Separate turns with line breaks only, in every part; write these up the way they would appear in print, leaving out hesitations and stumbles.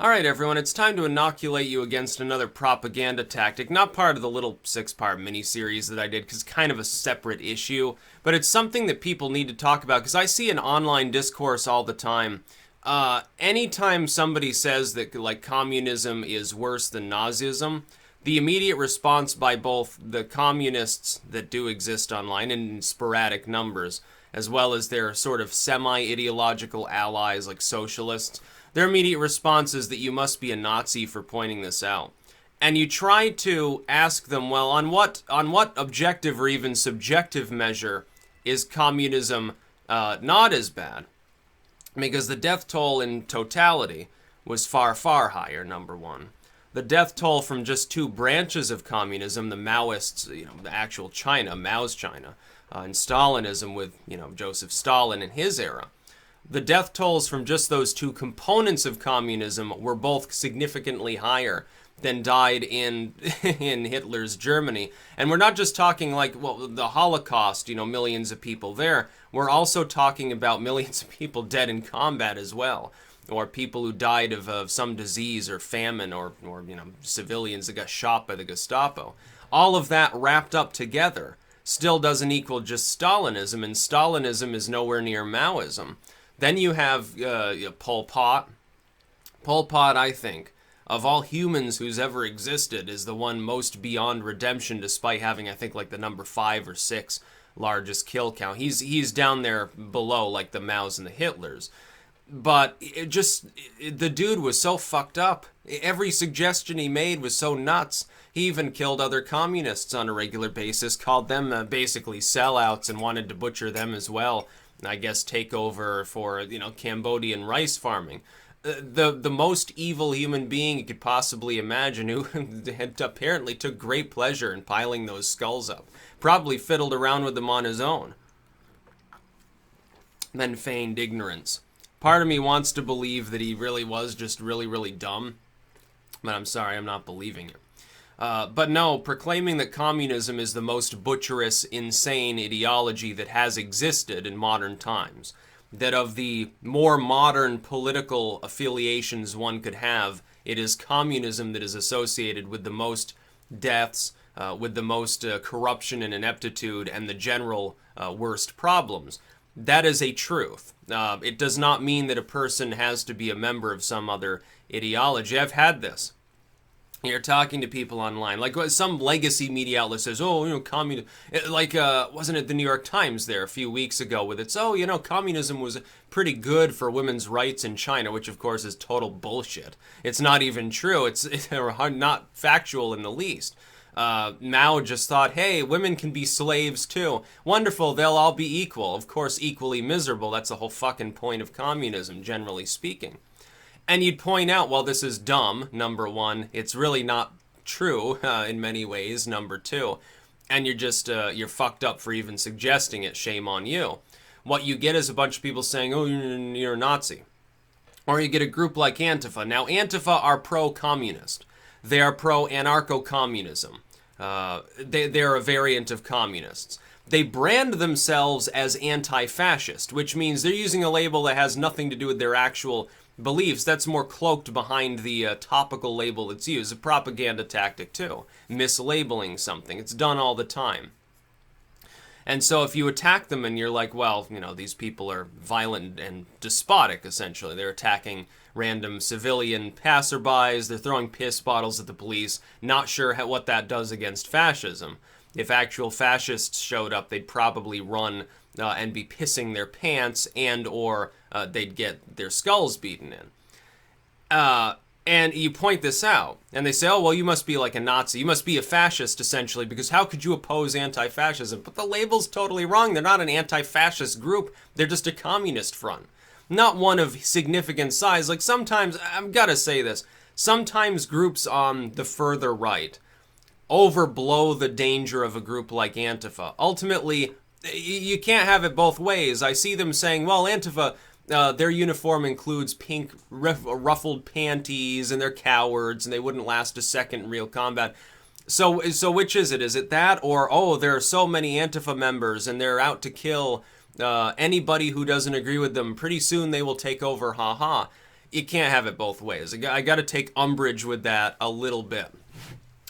Alright everyone, it's time to inoculate you against another propaganda tactic, not part of the little 6-part mini-series that I did, because it's kind of a separate issue, but it's something that people need to talk about, because I see an online discourse all the time. Anytime somebody says that, like, communism is worse than Nazism, the immediate response by both the communists that do exist online in sporadic numbers, as well as their sort of semi-ideological allies like socialists, their immediate response is that you must be a Nazi for pointing this out. And you try to ask them, well, on what objective or even subjective measure is communism not as bad? Because the death toll in totality was far, far higher, number one. The death toll from just two branches of communism, the Maoists, the actual China, Mao's China, and Stalinism with, Joseph Stalin in his era. The death tolls from just those two components of communism were both significantly higher than died in in Hitler's Germany. And we're not just talking like, well, the Holocaust, millions of people there. We're also talking about millions of people dead in combat as well. Or people who died of some disease or famine or civilians that got shot by the Gestapo. All of that wrapped up together still doesn't equal just Stalinism, and Stalinism is nowhere near Maoism. Then you have Pol Pot. Pol Pot, I think, of all humans who's ever existed, is the one most beyond redemption, despite having, I think, like the number 5 or 6 largest kill count. He's down there below, like the Maos and the Hitlers. But the dude was so fucked up. Every suggestion he made was so nuts. He even killed other communists on a regular basis, called them basically sellouts, and wanted to butcher them as well. I guess take over for, Cambodian rice farming. The most evil human being you could possibly imagine, who had apparently took great pleasure in piling those skulls up. Probably fiddled around with them on his own. Then feigned ignorance. Part of me wants to believe that he really was just really, really dumb. But I'm sorry, I'm not believing it. But no, proclaiming that communism is the most butcherous, insane ideology that has existed in modern times. That of the more modern political affiliations one could have, it is communism that is associated with the most deaths, with the most corruption and ineptitude, and the general worst problems. That is a truth. It does not mean that a person has to be a member of some other ideology. I've had this. You're talking to people online, like some legacy media outlet says, communism, like, wasn't it the New York Times there a few weeks ago with its, communism was pretty good for women's rights in China, which of course is total bullshit. It's not even true. It's not factual in the least. Mao just thought, hey, women can be slaves too. Wonderful, they'll all be equal. Of course, equally miserable. That's the whole fucking point of communism, generally speaking. And you'd point out, well, this is dumb, number one. It's really not true in many ways, number two. And you're just, you're fucked up for even suggesting it. Shame on you. What you get is a bunch of people saying, oh, you're a Nazi. Or you get a group like Antifa. Now, Antifa are pro-communist. They are pro-anarcho-communism. They're a variant of communists. They brand themselves as anti-fascist, which means they're using a label that has nothing to do with their actual beliefs. That's more cloaked behind the topical label that's used. A propaganda tactic too. Mislabeling something. It's done all the time. And so if you attack them and you're like, well, these people are violent and despotic, essentially. They're attacking random civilian passerbys. They're throwing piss bottles at the police. Not sure what that does against fascism. If actual fascists showed up, they'd probably run and be pissing their pants, and or they'd get their skulls beaten in. And you point this out, and they say, oh, well, you must be like a Nazi. You must be a fascist, essentially, because how could you oppose anti-fascism? But the label's totally wrong. They're not an anti-fascist group. They're just a communist front. Not one of significant size. Like, sometimes, I've got to say this, sometimes groups on the further right overblow the danger of a group like Antifa. Ultimately, you can't have it both ways. I see them saying, well, Antifa, their uniform includes pink ruffled panties, and they're cowards, and they wouldn't last a second in real combat. So which is it? Is it that, or, oh, there are so many Antifa members, and they're out to kill anybody who doesn't agree with them? Pretty soon they will take over, haha. you can't have it both ways. I got to take umbrage with that a little bit.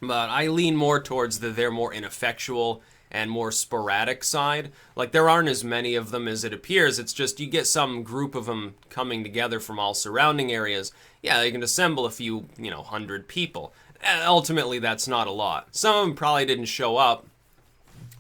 But I lean more towards they're more ineffectual and more sporadic side. Like, there aren't as many of them as it appears. It's just you get some group of them coming together from all surrounding areas. Yeah, they can assemble a few, 100 people. Ultimately, that's not a lot. Some of them probably didn't show up.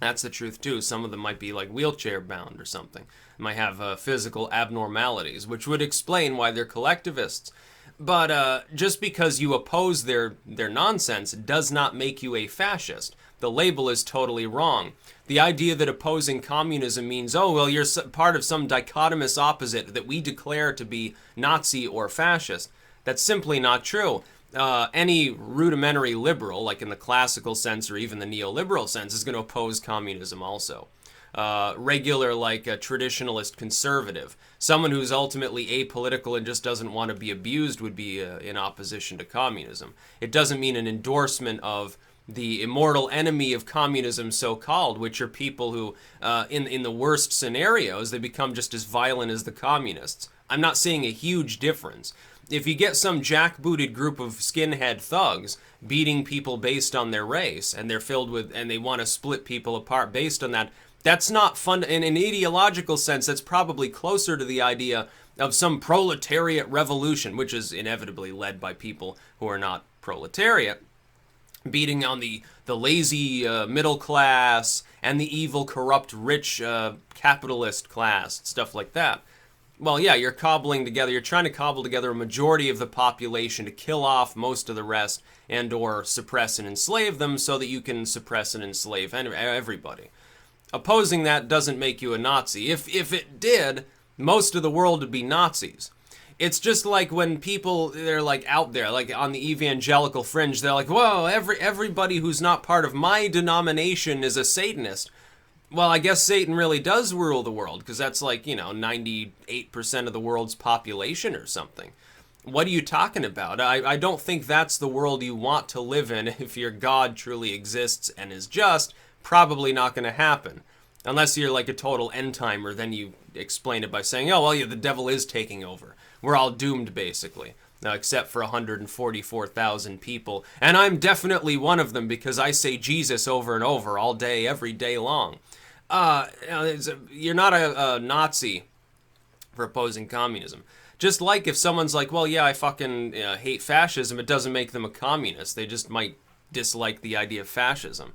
That's the truth, too. Some of them might be, like, wheelchair bound or something. Might have physical abnormalities, which would explain why they're collectivists. But just because you oppose their nonsense does not make you a fascist. The label is totally wrong. The idea that opposing communism means, oh, well, you're part of some dichotomous opposite that we declare to be Nazi or fascist, that's simply not true. Any rudimentary liberal, like in the classical sense or even the neoliberal sense, is going to oppose communism also. Regular, like a traditionalist conservative, someone who's ultimately apolitical and just doesn't want to be abused would be in opposition to communism. It doesn't mean an endorsement of the immortal enemy of communism, so-called, which are people who, in the worst scenarios, they become just as violent as the communists. I'm not seeing a huge difference. If you get some jackbooted group of skinhead thugs beating people based on their race, and they're filled with, and they want to split people apart based on that, that's not fun. In an ideological sense, that's probably closer to the idea of some proletariat revolution, which is inevitably led by people who are not proletariat, beating on the lazy middle class and the evil, corrupt, rich capitalist class, stuff like that. Well, yeah, you're trying to cobble together a majority of the population to kill off most of the rest and or suppress and enslave them so that you can suppress and enslave everybody. Opposing that doesn't make you a Nazi. If it did, most of the world would be Nazis. It's just like when people, they're like out there, like on the evangelical fringe, they're like, whoa, everybody who's not part of my denomination is a Satanist. Well, I guess Satan really does rule the world, because that's like, 98% of the world's population or something. What are you talking about? I don't think that's the world you want to live in if your God truly exists and is just. Probably not going to happen. Unless you're like a total end-timer, then you explain it by saying, oh, well, yeah, the devil is taking over. We're all doomed, basically. Except for 144,000 people. And I'm definitely one of them because I say Jesus over and over all day, every day long. You're not a Nazi for opposing communism. Just like if someone's like, well, yeah, I fucking hate fascism, it doesn't make them a communist. They just might dislike the idea of fascism.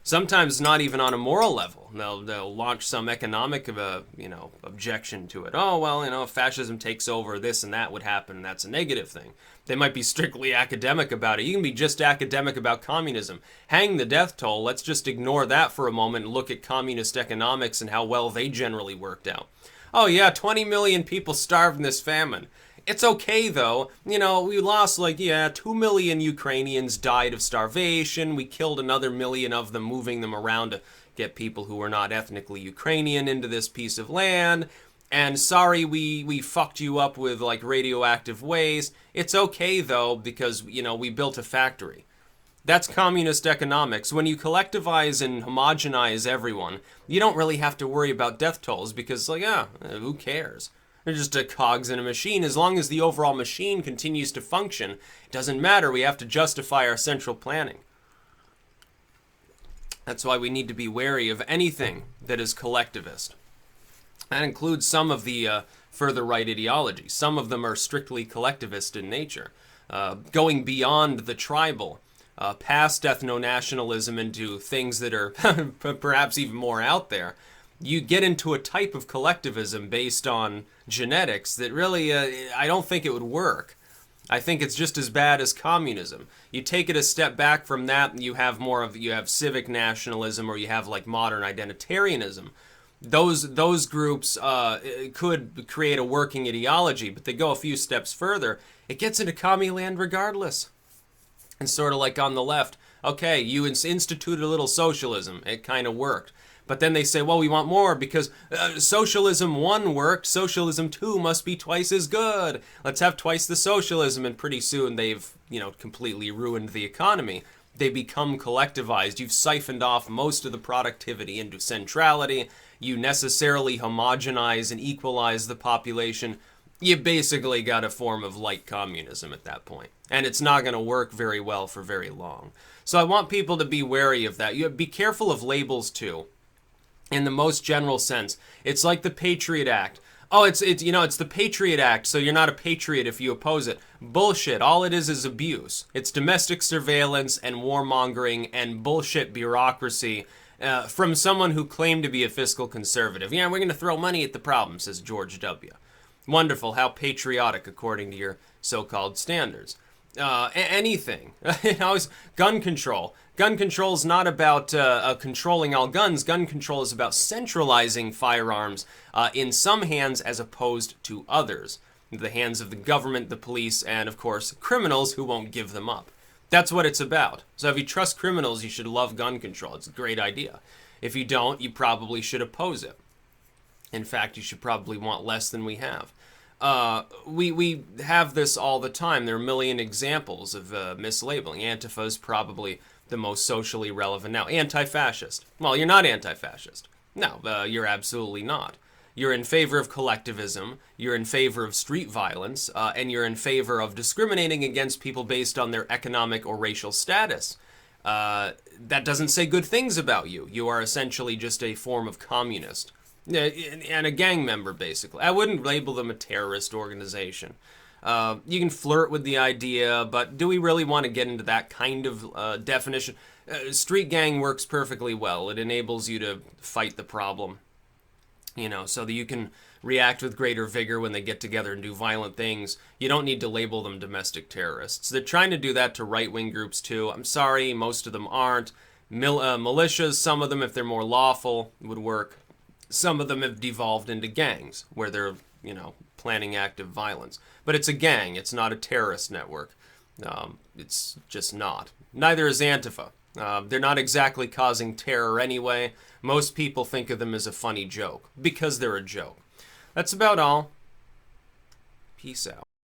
Sometimes not even on a moral level. They'll launch some economic objection to it. Oh, well, if fascism takes over, this and that would happen. That's a negative thing. They might be strictly academic about it. You can be just academic about communism. Hang the death toll. Let's just ignore that for a moment and look at communist economics and how well they generally worked out. Oh, yeah, 20 million people starved in this famine. It's okay, though. We lost, 2 million Ukrainians died of starvation. We killed another million of them, moving them around to get people who were not ethnically Ukrainian into this piece of land. And sorry, we fucked you up with, radioactive waste. It's okay, though, because, we built a factory. That's communist economics. When you collectivize and homogenize everyone, you don't really have to worry about death tolls because, who cares? They're just cogs in a machine. As long as the overall machine continues to function, it doesn't matter. We have to justify our central planning. That's why we need to be wary of anything that is collectivist. That includes some of the further right ideology. Some of them are strictly collectivist in nature, going beyond the tribal, past ethno-nationalism into things that are perhaps even more out there. You get into a type of collectivism based on genetics that really, I don't think it would work. I think it's just as bad as communism. You take it a step back from that, and you have civic nationalism, or you have modern identitarianism. Those groups could create a working ideology, but they go a few steps further. It gets into commie land regardless. And sort of like on the left, okay, you instituted a little socialism. It kind of worked. But then they say, well, we want more because socialism 1 worked, socialism 2 must be twice as good. Let's have twice the socialism, and pretty soon they've, completely ruined the economy. They become collectivized. You've siphoned off most of the productivity into centrality. You necessarily homogenize and equalize the population. you basically got a form of light communism at that point. And it's not going to work very well for very long. So I want people to be wary of that. You be careful of labels too. In the most general sense, it's like the Patriot Act. Oh, it's the Patriot Act, so you're not a patriot if you oppose it. Bullshit. All it is abuse. It's domestic surveillance and warmongering and bullshit bureaucracy from someone who claimed to be a fiscal conservative. Yeah, we're going to throw money at the problem, says George W. Wonderful. How patriotic, according to your so-called standards. Anything. Gun control. Gun control is not about controlling all guns. Gun control is about centralizing firearms in some hands as opposed to others. The hands of the government, the police, and, of course, criminals who won't give them up. That's what it's about. So if you trust criminals, you should love gun control. It's a great idea. If you don't, you probably should oppose it. In fact, you should probably want less than we have. We have this all the time. There are a million examples of mislabeling. Antifa is probably the most socially relevant now. Anti-fascist. Well, you're not anti-fascist. No, you're absolutely not. You're in favor of collectivism, you're in favor of street violence, and you're in favor of discriminating against people based on their economic or racial status. That doesn't say good things about you. You are essentially just a form of communist. And a gang member, basically. I wouldn't label them a terrorist organization. You can flirt with the idea, but do we really want to get into that kind of definition? Street gang works perfectly well. It enables you to fight the problem, so that you can react with greater vigor when they get together and do violent things. You don't need to label them domestic terrorists. They're trying to do that to right-wing groups, too. I'm sorry, most of them aren't. Militias, some of them, if they're more lawful, would work. Some of them have devolved into gangs where they're, planning active violence. But it's a gang. It's not a terrorist network. It's just not. Neither is Antifa. They're not exactly causing terror anyway. Most people think of them as a funny joke because they're a joke. That's about all. Peace out.